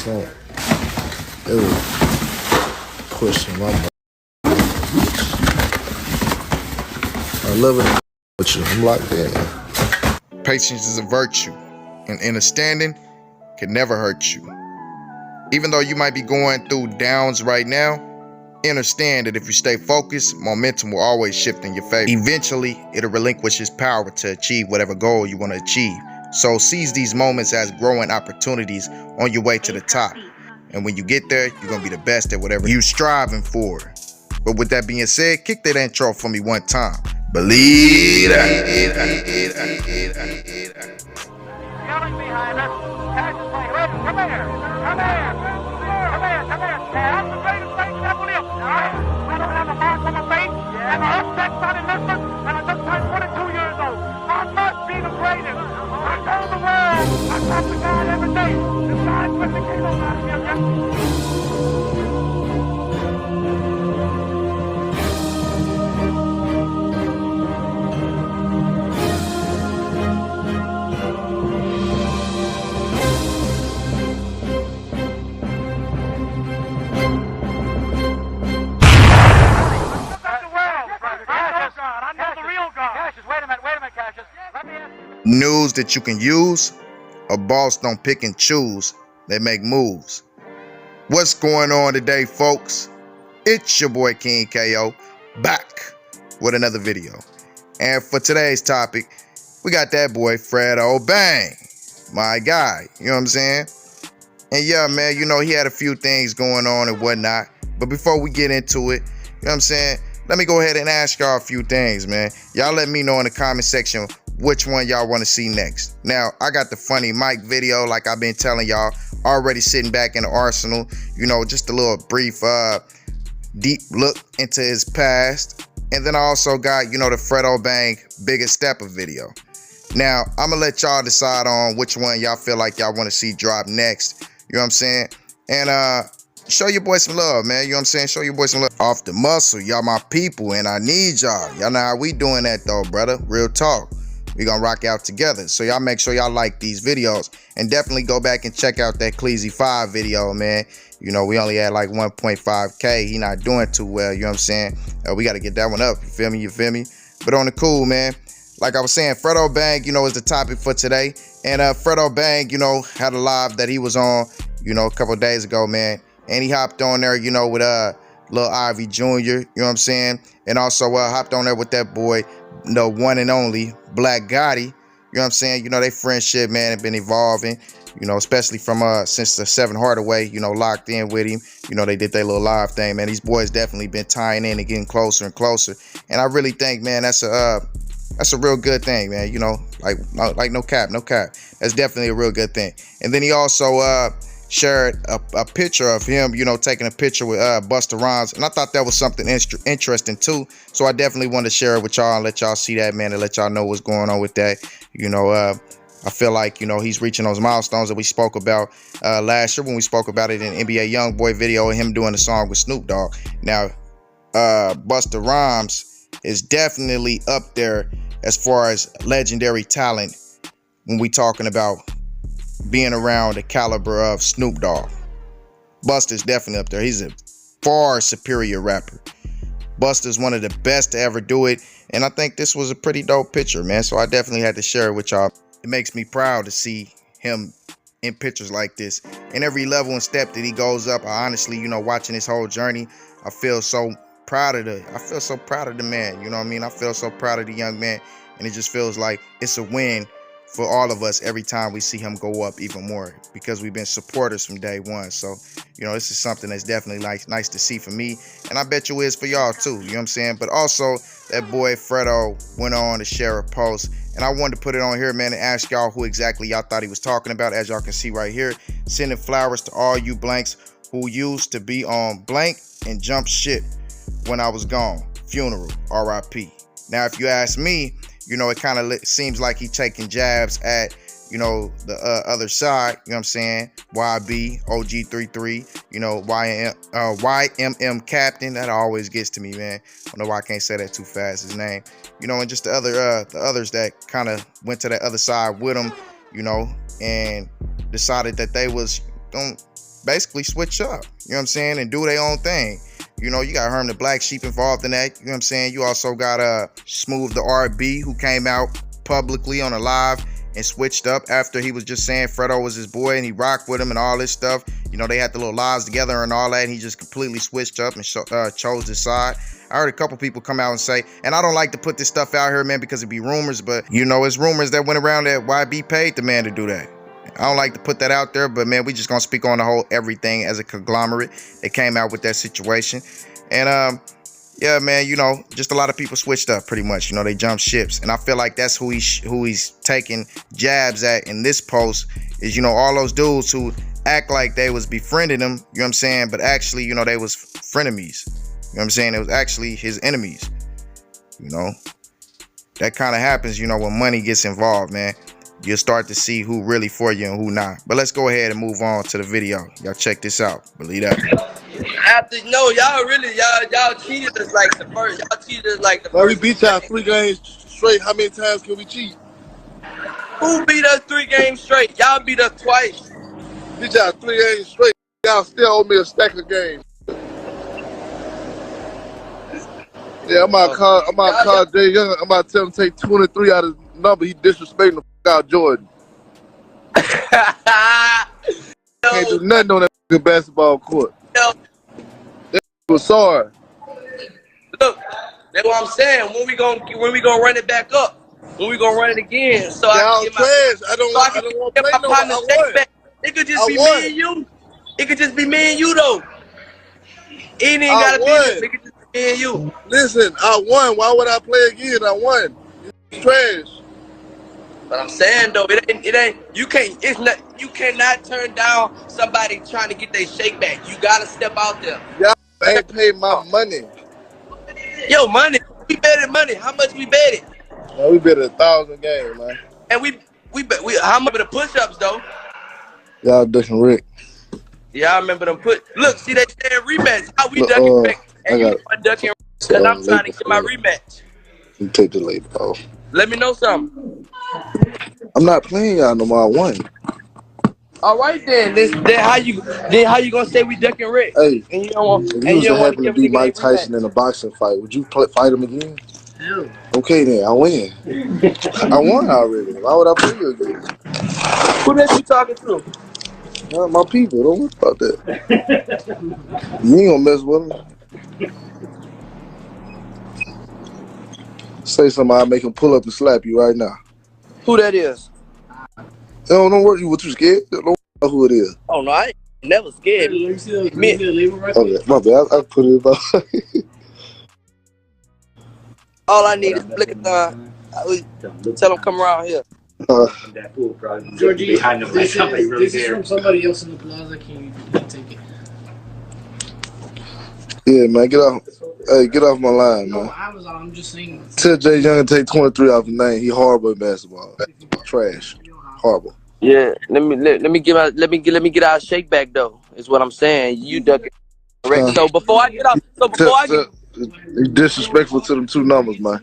Stop. Ew. Pushing my butt. I love it with you. I'm locked in. Patience is a virtue, and understanding can never hurt you. Even though you might be going through downs right now, understand that if you stay focused, momentum will always shift in your favor. Eventually, it'll relinquish its power to achieve whatever goal you want to achieve. So seize these moments as growing opportunities on your way to the top. And when you get there, you're going to be the best at whatever you're striving for. But with that being said, kick that intro for me one time. Believe that. Yelling behind us. Cash is playing. Come here. Come here. Come here. Come here. That's the greatest thing ever lived. I don't have a mark on my face. And I upset Sonny Lisbon. And I just turned 22 years old. I must be the greatest. I go the world. I talk to God every day. The God put the kingdom out of me. News that you can use. A boss don't pick and choose. They make moves. What's going on today, folks? It's your boy King KO back with another video. And for today's topic, we got that boy Fredo Bang, my guy. You know what I'm saying? And yeah, man, you know, he had a few things going on and whatnot. But before we get into it, you know what I'm saying? Let me go ahead and ask y'all a few things, man. Y'all let me know in the comment section which one y'all want to see next. Now, I got the funny Mike video, like I've been telling y'all, already sitting back in the arsenal. You know, just a little brief, deep look into his past. And then I also got, you know, the Fredo Bang Biggest Stepper video. Now, I'm going to let y'all decide on which one y'all feel like y'all want to see drop next. You know what I'm saying? And show your boy some love, man. You know what I'm saying? Show your boy some love. Off the muscle, y'all my people, and I need y'all. Y'all know how we doing that, though, brother. Real talk. We gonna rock out together. So y'all make sure y'all like these videos. And definitely go back and check out that Cleasy 5 video, man. You know, we only had like 1.5K. He not doing too well, you know what I'm saying? We got to get that one up, you feel me? You feel me? But on the cool, man. Like I was saying, Fredo Bang, you know, is the topic for today. And Fredo Bang, you know, had a live that he was on, you know, a couple days ago, man. And he hopped on there, you know, with Lil Ivy Jr., you know what I'm saying? And also hopped on there with that boy, the one and only BlackGatti, you know what I'm saying? You know, they friendship, man, have been evolving, you know, especially from since the 7 Hardaway, you know, locked in with him. You know, they did their little live thing, man. These boys definitely been tying in and getting closer and closer. And I really think, man, that's a real good thing, man. You know, like no cap. That's definitely a real good thing. And then he also shared a picture of him, you know, taking a picture with Busta Rhymes, and I thought that was something interesting too. So I definitely wanted to share it with y'all and let y'all see that, man, and let y'all know what's going on with that. You know, I feel like, you know, he's reaching those milestones that we spoke about last year when we spoke about it in NBA Youngboy video and him doing the song with Snoop Dogg. Now, Busta Rhymes is definitely up there as far as legendary talent when we talking about being around the caliber of Snoop Dogg. Busta's definitely up there. He's a far superior rapper. Busta's one of the best to ever do it, and I think this was a pretty dope picture, man. So I definitely had to share it with y'all. It makes me proud to see him in pictures like this. And every level and step that he goes up, I honestly, you know, watching his whole journey, I feel so proud of the man. You know what I mean? I feel so proud of the young man, and it just feels like it's a win for all of us every time we see him go up even more, because we've been supporters from day one. So, you know, this is something that's definitely nice to see for me, and I bet you is for y'all too, you know what I'm saying? But also, that boy Fredo went on to share a post, and I wanted to put it on here, man, and ask y'all who exactly y'all thought he was talking about. As y'all can see right here, sending flowers to all you blanks who used to be on blank and jump ship when I was gone. Funeral, RIP. Now, if you ask me, you know, it kind of seems like he's taking jabs at, you know, the other side, you know what I'm saying? YB, OG33, you know, YMM Captain. That always gets to me, man. I don't know why I can't say that too fast, his name. You know, and just the others that kind of went to that other side with him, you know, and decided that they was, basically switch up, you know what I'm saying, and do their own thing. You know, you got Herm the Black Sheep involved in that, you know what I'm saying? You also got Smooth the RB, who came out publicly on a live and switched up after he was just saying Fredo was his boy and he rocked with him and all this stuff. You know, they had the little lives together and all that, and he just completely switched up and chose his side. I heard a couple people come out and say, and I don't like to put this stuff out here, man, because it be rumors, but, you know, it's rumors that went around that YB paid the man to do that. I don't like to put that out there, but, man, we just gonna speak on the whole everything as a conglomerate that came out with that situation. And, yeah, man, you know, just a lot of people switched up pretty much. You know, they jumped ships. And I feel like that's who he's taking jabs at in this post is, you know, all those dudes who act like they was befriending him, you know what I'm saying? But actually, you know, they was frenemies. You know what I'm saying? It was actually his enemies. You know, that kind of happens, you know, when money gets involved, man. You'll start to see who really for you and who not. But let's go ahead and move on to the video. Y'all check this out. Believe that. Y'all cheated us like the first. Y'all cheated us like the first. We beat y'all 3 games straight. How many times can we cheat? Who beat us 3 games straight? Y'all beat us twice. Beat y'all 3 games straight. Y'all still owe me a stack of games. Yeah, I'm about to call Jay Young. I'm about to tell him to take 23 out of his number. He disrespecting the f out Jordan. Can't do nothing on that basketball court. That was sorry. Look, that's what I'm saying. When we gonna run it back up? When we gonna run it again? So I can get I don't want to play no more. It could just be me and you. It could just be me and you though. It ain't gotta be this. It could just be me and you. Listen, I won. Why would I play again? I won. It's trash. But I'm saying though, it ain't. You cannot turn down somebody trying to get their shake back. You gotta step out there. Y'all ain't paid my money. Yo, money. We betted money. How much we betted? Man, we betted 1,000 games, man. And we how much of the push-ups though? Y'all ducking Rick. Yeah, I remember them look, see they said rematch. How we ducking back and you ducking because I'm trying to get my rematch. You take the label off. Let me know something. I'm not playing y'all no more. I won. All right then. Then how you gonna say we ducking Rick? Hey, and you don't want. If you was to happen to beat Mike Tyson in a boxing fight, would you fight him again? Hell. Okay then, I win. I won already. Why would I play you again? Who that you talking to? My people. Don't worry about that. You ain't gonna mess with them. Say something, I'll make him pull up and slap you right now. Who that is? Don't worry. What you scared? Don't know who it is. Oh no, I ain't never scared. Me. Okay, my bad. I put it about. All I need is flick a thumb. Tell him come around here. Georgie, this is from somebody else in the plaza. Can you take it? Yeah, man, get off. Hey, get off my line, man. No, Amazon. I'm just saying. Tell Jay Young to take 23 off his name. He horrible at basketball. Trash. Horrible. Yeah, let me get our shake back though. Is what I'm saying. You duck it. Correct. So before I get out, He's disrespectful to them 2 numbers, man.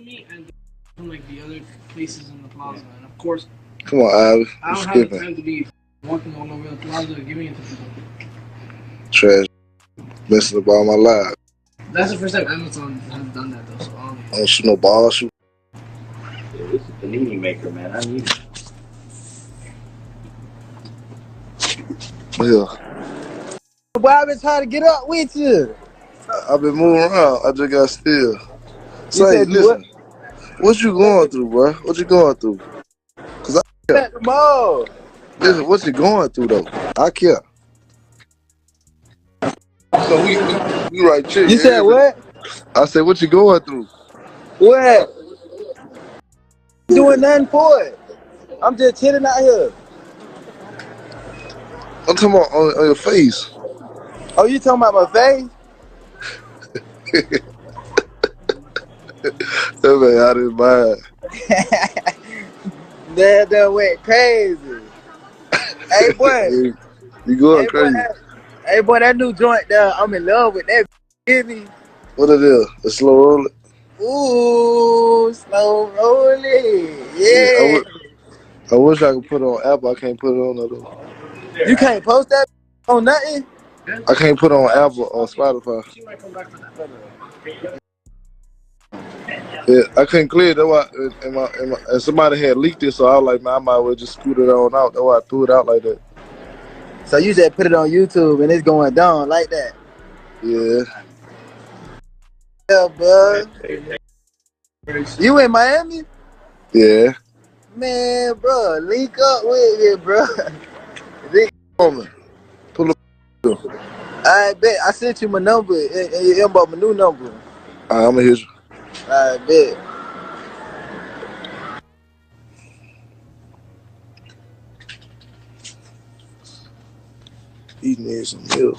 Like the other places in the plaza, and of course. Come on, Ivy. I don't have the time to be walking all over the plaza giving it to people. Trash. Messing up all my life. That's the first time Amazon has done that though. So I don't shoot no ball. Shoot. Yeah, this is the panini maker, man. I need it. Yeah. Boy, I've been trying to get up with you. I've been moving around. I just got still. Say, listen. What you going through, bro? What you going through? Cause I care. At the mall. Listen, what you going through though? I care. So we right chick. You said what? I said, what you going through? What? Doing nothing for it. I'm just chilling out here. I'm talking about on your face. Oh, you talking about my face? That man out of his mind. That went crazy. Hey boy. You going crazy. Hey boy, that new joint there, I'm in love with that. Hear me? What it is? A slow roller? Ooh, slow rolling. Yeah. I wish I could put it on Apple. I can't put it on other. You can't post that? Oh, nothing? I can't put on Apple or Spotify. She might come back for that. Yeah, I couldn't clear it. That's why and somebody had leaked it, so I was like, man, I might as well just scoot it on out. That's why I threw it out like that. So you just put it on YouTube and it's going down like that? Yeah. Yeah, bro. You in Miami? Yeah. Man, bro, link up with me, bro. Woman, pull up. I bet. I sent you my number and you inbox my new number. I'm gonna hit you. I bet. He needs some milk.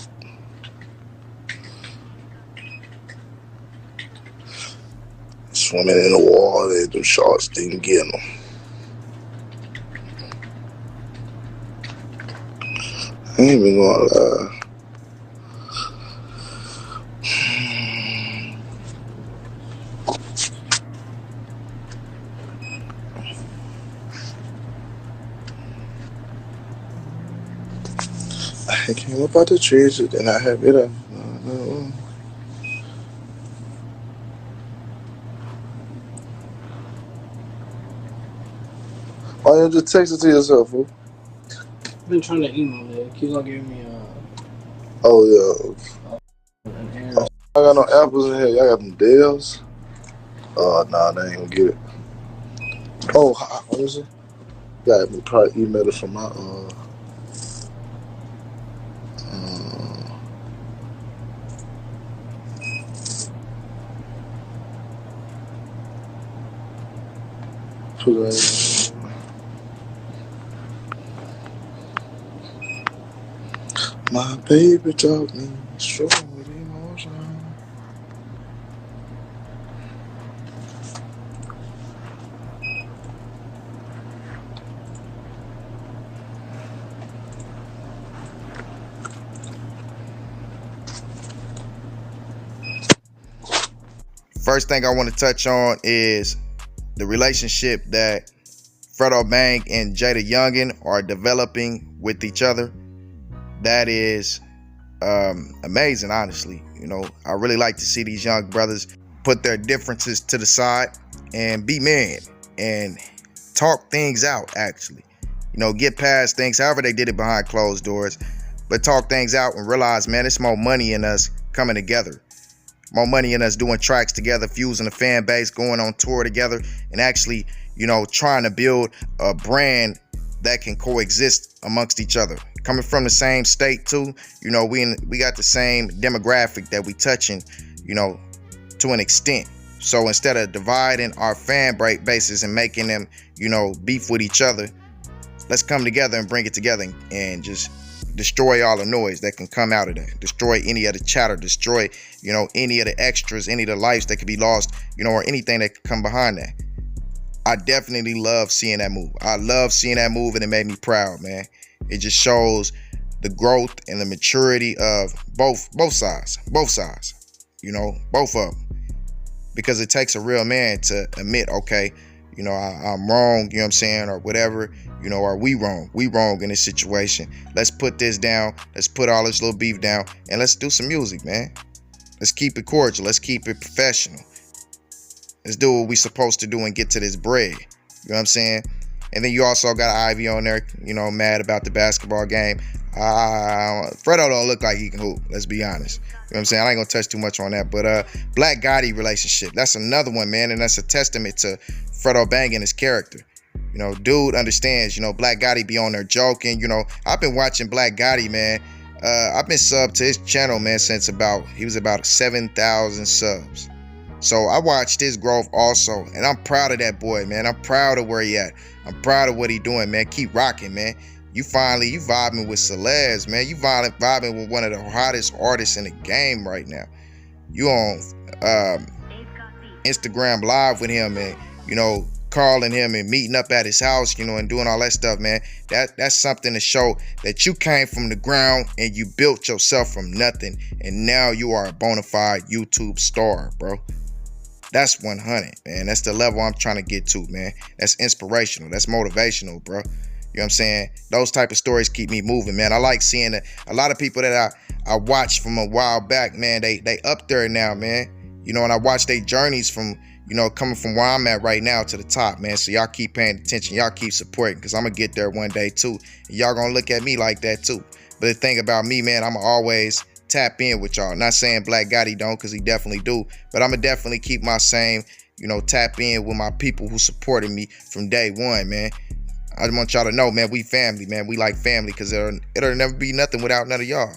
Swimming in the water, them sharks didn't get him. I ain't even gonna lie. I came up out the trees and I have it up. Why don't you just text it to yourself, fool? I've been trying to email it. It keeps on giving me Oh, yeah. an error. I got no apples in here. Y'all got them Dells? Nah, they ain't gonna get it. Oh, what is it? Got me probably email it from my, put it in. My baby taught me strong with emotion. First thing I want to touch on is the relationship that Fredo Bang and Jada Youngin are developing with each other. That is amazing, honestly. You know, I really like to see these young brothers put their differences to the side and be men and talk things out, actually. You know, get past things, however they did it behind closed doors, but talk things out and realize, man, it's more money in us coming together. More money in us doing tracks together, fusing the fan base, going on tour together, and actually, you know, trying to build a brand that can coexist amongst each other. Coming from the same state too, you know, we got the same demographic that we touching, you know, to an extent. So instead of dividing our fan bases and making them, you know, beef with each other, let's come together and bring it together and just destroy all the noise that can come out of that. Destroy any of the chatter, destroy, you know, any of the extras, any of the lives that could be lost, you know, or anything that could come behind that. I definitely love seeing that move. I love seeing that move, and it made me proud, man. It just shows the growth and the maturity of both sides, you know, both of them. Because it takes a real man to admit, okay, you know, I'm wrong, you know what I'm saying, or whatever, you know, are we wrong? We wrong in this situation. Let's put this down. Let's put all this little beef down, and let's do some music, man. Let's keep it cordial. Let's keep it professional. Let's do what we supposed to do and get to this bread. You know what I'm saying? And then you also got Ivy on there, you know, mad about the basketball game. Fredo don't look like he can hoop, let's be honest. You know what I'm saying? I ain't gonna touch too much on that. But BlackGatti relationship, that's another one, man. And that's a testament to Fredo Bang and his character. You know, dude understands, you know, BlackGatti be on there joking. You know, I've been watching BlackGatti, man. I've been subbed to his channel, man, since he was about 7,000 subs. So I watched his growth also, and I'm proud of that boy, man. I'm proud of where he at. I'm proud of what he doing, man. Keep rocking, man. You vibing with Celeste, man. You vibing with one of the hottest artists in the game right now. You on Instagram live with him, and, you know, calling him and meeting up at his house, you know, and doing all that stuff, man. That's something to show that you came from the ground and you built yourself from nothing, and now you are a bona fide YouTube star, bro. That's 100, man. That's the level I'm trying to get to, man. That's inspirational. That's motivational, bro. You know what I'm saying? Those type of stories keep me moving, man. I like seeing a lot of people that I watched from a while back, man. They up there now, man. You know, and I watch their journeys from, you know, coming from where I'm at right now to the top, man. So y'all keep paying attention. Y'all keep supporting, because I'm going to get there one day, too. And y'all going to look at me like that, too. But the thing about me, man, I'm going to always tap in with y'all. Not saying BlackGatti don't, because he definitely do. But I'm going to definitely keep my same, you know, tap in with my people who supported me from day one, man. I just want y'all to know, man, we family, man. We like family, because it'll never be nothing without none of y'all.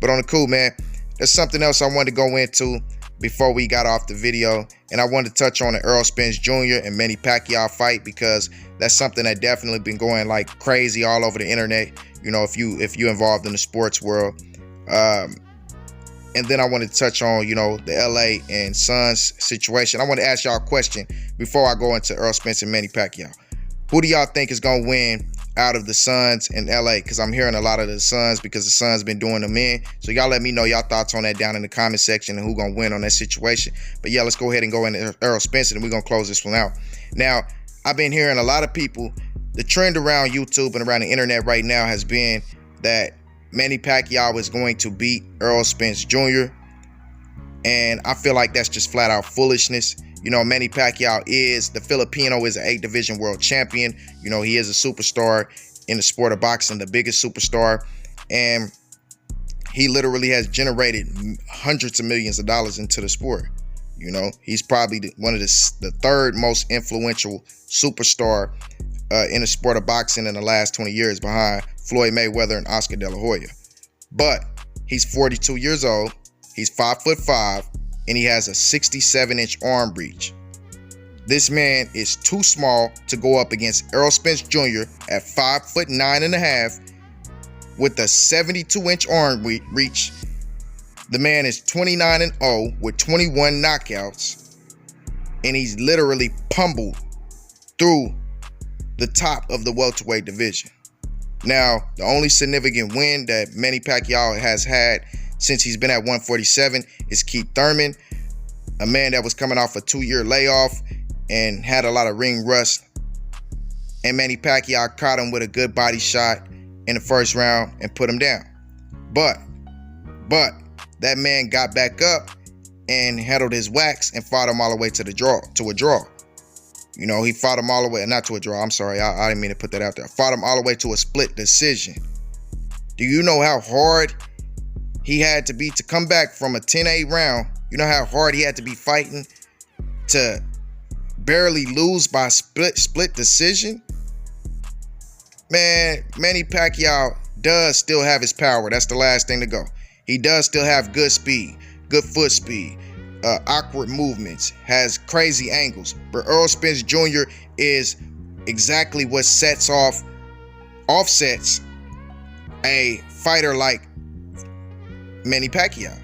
But on the cool, man, there's something else I wanted to go into before we got off the video, and I wanted to touch on the Errol Spence Jr. and Manny Pacquiao fight, because that's something that definitely been going like crazy all over the internet, you know, if you involved in the sports world. And then I wanted to touch on, you know, the LA and Suns situation. I want to ask y'all a question before I go into Errol Spence and Manny Pacquiao. Who do y'all think is going to win out of the Suns and LA? Because I'm hearing a lot of the Suns, because the Suns been doing them in. So y'all let me know y'all thoughts on that down in the comment section and who going to win on that situation. But yeah, let's go ahead and go into Errol Spence, and we're going to close this one out. Now, I've been hearing a lot of people, the trend around YouTube and around the internet right now has been that Manny Pacquiao is going to beat Errol Spence Jr. And I feel like that's just flat out foolishness. You know, Manny Pacquiao the Filipino is an 8 division world champion. You know, he is a superstar in the sport of boxing, the biggest superstar. And he literally has generated hundreds of millions of dollars into the sport. You know, he's probably one of the third most influential superstar in the sport of boxing in the last 20 years, behind Floyd Mayweather and Oscar De La Hoya. But he's 42 years old. He's 5'5", and he has a 67-inch arm reach. This man is too small to go up against Errol Spence Jr. at 5'9.5" with a 72-inch arm reach. The man is 29-0 with 21 knockouts, and he's literally pummeled through the top of the welterweight division. Now, the only significant win that Manny Pacquiao has had since he's been at 147 is Keith Thurman, a man that was coming off a 2-year layoff and had a lot of ring rust. And Manny Pacquiao caught him with a good body shot in the first round and put him down. But that man got back up and handled his wax and fought him all the way to a draw. You know, he fought him all the way, not to a draw, I'm sorry, I didn't mean to put that out there. Fought him all the way to a split decision. Do you know how hard he had to be to come back from a 10-8 round? You know how hard he had to be fighting to barely lose by split decision? Man, Manny Pacquiao does still have his power. That's the last thing to go. He does still have good speed, good foot speed, awkward movements, has crazy angles. But Errol Spence Jr. is exactly what offsets a fighter like Manny Pacquiao.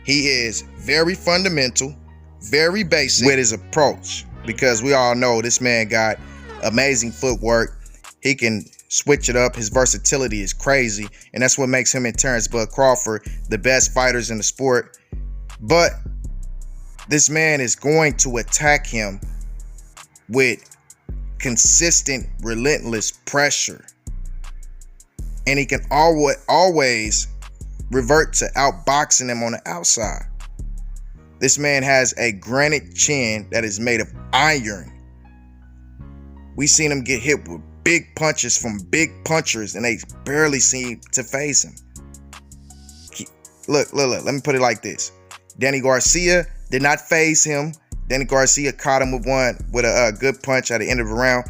He is very fundamental, very basic with his approach, because we all know this man got amazing footwork. He can switch it up. His versatility is crazy, and that's what makes him and Terrence Bud Crawford the best fighters in the sport. But this man is going to attack him with consistent, relentless pressure, and he can always revert to outboxing him on the outside. This man has a granite chin that is made of iron. We seen him get hit with big punches from big punchers, and they barely seem to phase him. Look, let me put it like this. Danny Garcia did not phase him. Danny Garcia caught him with a good punch at the end of the round.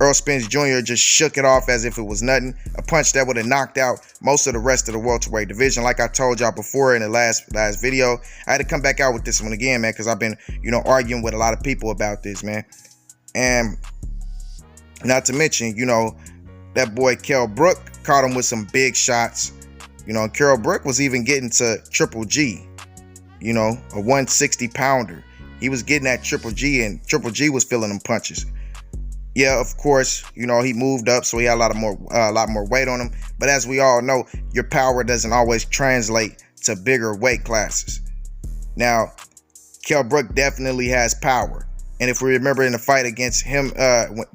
Errol Spence Jr. just shook it off as if it was nothing. A punch that would have knocked out most of the rest of the welterweight division. Like I told y'all before in the last video, I had to come back out with this one again, man, because I've been, arguing with a lot of people about this, man. And not to mention, that boy Kell Brook caught him with some big shots. Kell Brook was even getting to Triple G, a 160-pounder. He was getting at Triple G, and Triple G was feeling them punches. Yeah, of course, he moved up, so he had a lot more weight on him. But as we all know, your power doesn't always translate to bigger weight classes. Now, Kell Brook definitely has power, And if we remember in the fight against him,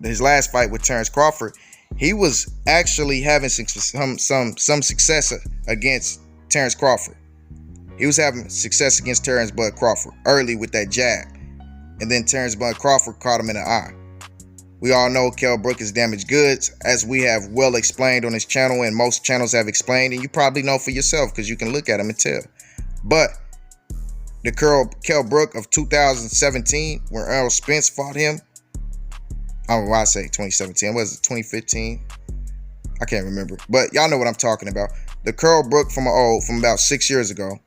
his last fight with Terrence Crawford, he was actually having some success against Terrence Crawford. He was having success against Terrence Bud Crawford early with that jab. And then Terrence Bud Crawford caught him in the eye. We all know Kell Brook is damaged goods, as we have well explained on this channel and most channels have explained, and you probably know for yourself because you can look at him and tell. But the Kell Brook of 2017, when Errol Spence fought him, I don't know why I say 2017. Was it 2015? I can't remember. But y'all know what I'm talking about. The Kell Brook from about 6 years ago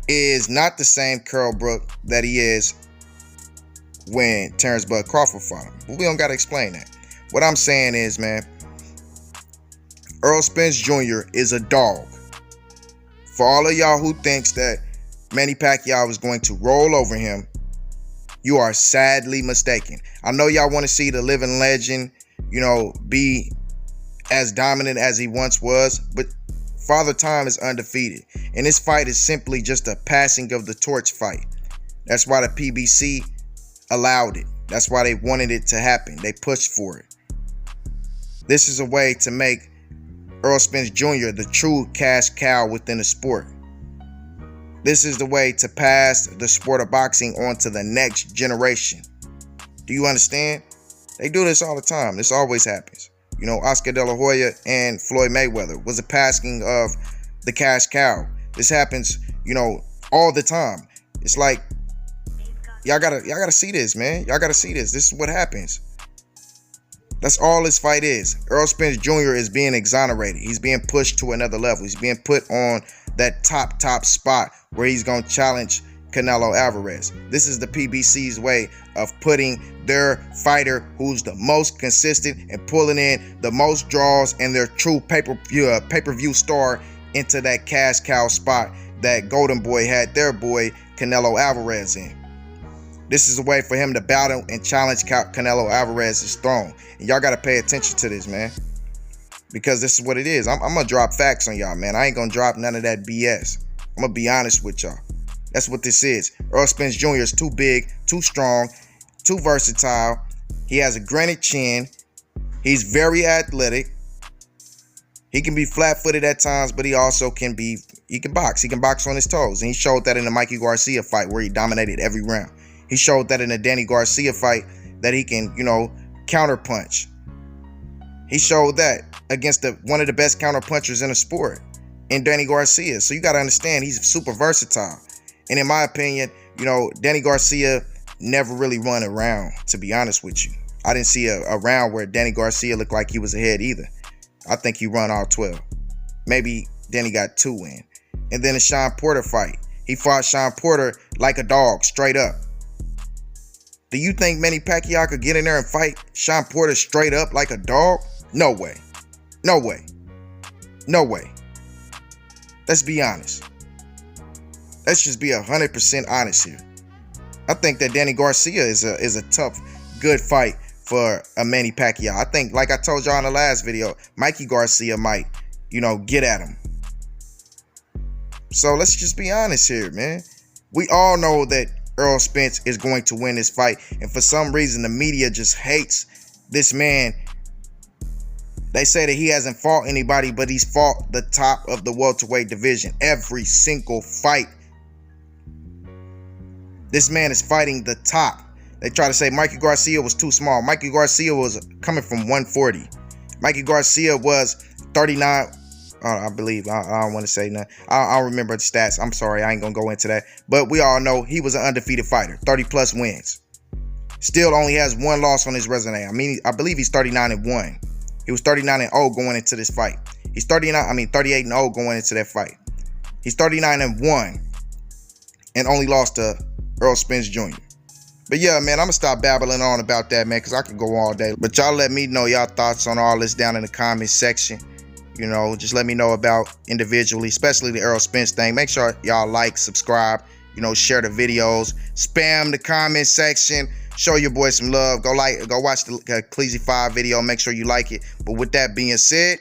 is not the same Kell Brook that he is when Terrence Bud Crawford fought him. But we don't got to explain that. What I'm saying is, man, Errol Spence Jr. is a dog. For all of y'all who thinks that Manny Pacquiao is going to roll over him, you are sadly mistaken. I know y'all want to see the living legend, be as dominant as he once was, but Father Time is undefeated. And this fight is simply just a passing of the torch fight. That's why the PBC allowed it. That's why they wanted it to happen. They pushed for it. This is a way to make Errol Spence Jr. the true cash cow within the sport. This is the way to pass the sport of boxing on to the next generation. Do you understand? They do this all the time. This always happens. Oscar De La Hoya and Floyd Mayweather was a passing of the cash cow. This happens, all the time. It's like, y'all gotta see this, man. Y'all gotta see this. This is what happens. That's all this fight is. Errol Spence Jr. is being exonerated. He's being pushed to another level. He's being put on that top spot where he's going to challenge Canelo Alvarez. This is the PBC's way of putting their fighter who's the most consistent and pulling in the most draws and their true pay-per-view star into that cash cow spot that Golden Boy had their boy Canelo Alvarez in. This is a way for him to battle and challenge Canelo Alvarez's throne. And y'all got to pay attention to this, man. Because this is what it is. I'm going to drop facts on y'all, man. I ain't going to drop none of that BS. I'm going to be honest with y'all. That's what this is. Errol Spence Jr. is too big, too strong, too versatile. He has a granite chin. He's very athletic. He can be flat-footed at times, but he also can box. He can box on his toes. And he showed that in the Mikey Garcia fight where he dominated every round. He showed that in the Danny Garcia fight that he can, counterpunch. He showed that against one of the best counterpunchers in the sport, in Danny Garcia. So you got to understand, he's super versatile. And in my opinion, Danny Garcia never really run a round, to be honest with you. I didn't see a round where Danny Garcia looked like he was ahead either. I think he run all 12. Maybe Danny got 2 in. And then the Sean Porter fight. He fought Sean Porter like a dog, straight up. Do you think Manny Pacquiao could get in there and fight Sean Porter straight up like a dog? No way. No way. No way. Let's be honest. Let's just be 100% honest here. I think that Danny Garcia is a tough, good fight for a Manny Pacquiao. I think, like I told y'all in the last video, Mikey Garcia might, get at him. So let's just be honest here, man. We all know that Errol Spence is going to win this fight. And for some reason, the media just hates this man. They say that he hasn't fought anybody, but he's fought the top of the welterweight division every single fight. This man is fighting the top. They try to say Mikey Garcia was too small. Mikey Garcia was coming from 140. Mikey Garcia was 39. I believe. I don't want to say nothing. I don't remember the stats. I'm sorry. I ain't going to go into that. But we all know he was an undefeated fighter. 30+ wins. Still only has 1 loss on his resume. I believe he's 39-1. He was 39-0 going into this fight. He's 38-0 going into that fight. He's 39-1 and only lost to Errol Spence Jr. But yeah, man, I'm going to stop babbling on about that, man, because I could go all day. But y'all let me know y'all thoughts on all this down in the comments section. Just let me know about individually, especially the Errol Spence thing. Make sure y'all like, subscribe, share the videos, spam the comment section, show your boy some love. Go watch the Cleasy 5 video. Make sure you like it. But with that being said,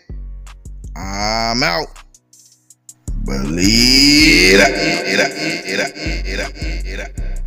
I'm out. Believe it.